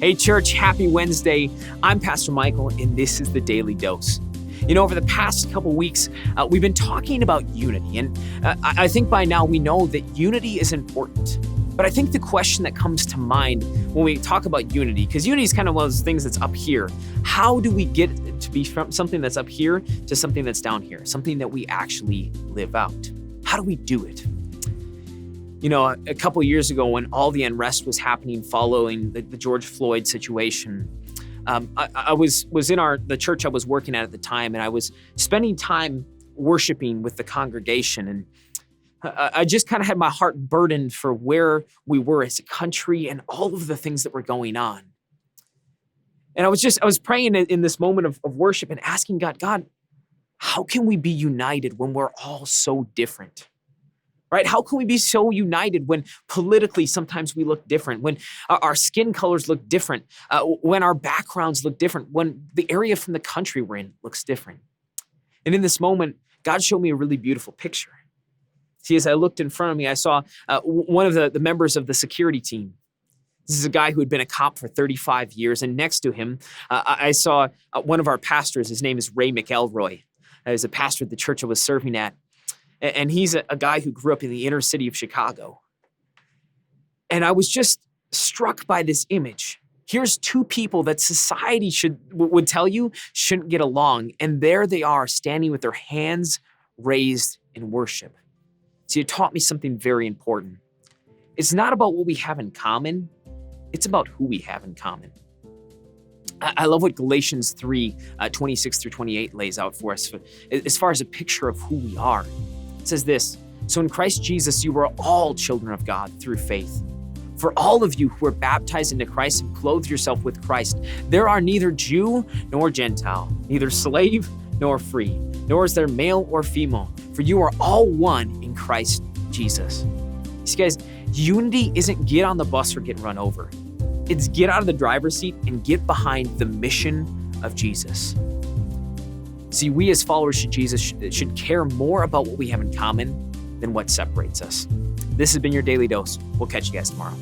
Hey, church, happy Wednesday. I'm Pastor Michael, and this is the Daily Dose. You know, over the past couple weeks, we've been talking about unity, and I think by now we know that unity is important. But I think the question that comes to mind when we talk about unity, because unity is kind of one of those things that's up here. How do we get to be from something that's up here to something that's down here, something that we actually live out? How do we do it? You know, a couple years ago when all the unrest was happening following the George Floyd situation, I was in the church I was working at the time, and I was spending time worshiping with the congregation. And I just kind of had my heart burdened for where we were as a country and all of the things that were going on. And I was praying in this moment of worship and asking God, how can we be united when we're all so different? Right? How can we be so united when politically sometimes we look different, when our skin colors look different, when our backgrounds look different, when the area from the country we're in looks different? And in this moment, God showed me a really beautiful picture. See, as I looked in front of me, I saw one of the members of the security team. This is a guy who had been a cop for 35 years. And next to him, I saw one of our pastors. His name is Ray McElroy. He was a pastor at the church I was serving at. And he's a guy who grew up in the inner city of Chicago. And I was just struck by this image. Here's two people that society would tell you shouldn't get along. And there they are standing with their hands raised in worship. See, it taught me something very important. It's not about what we have in common. It's about who we have in common. I love what Galatians 3, 26 through 28 lays out for us as far as a picture of who we are. It says this, "So in Christ Jesus, you are all children of God through faith. For all of you who are baptized into Christ have clothed yourself with Christ. There are neither Jew nor Gentile, neither slave nor free, nor is there male or female, for you are all one in Christ Jesus." See, guys, unity isn't get on the bus or get run over. It's get out of the driver's seat and get behind the mission of Jesus. See, we as followers of Jesus should care more about what we have in common than what separates us. This has been your Daily Dose. We'll catch you guys tomorrow.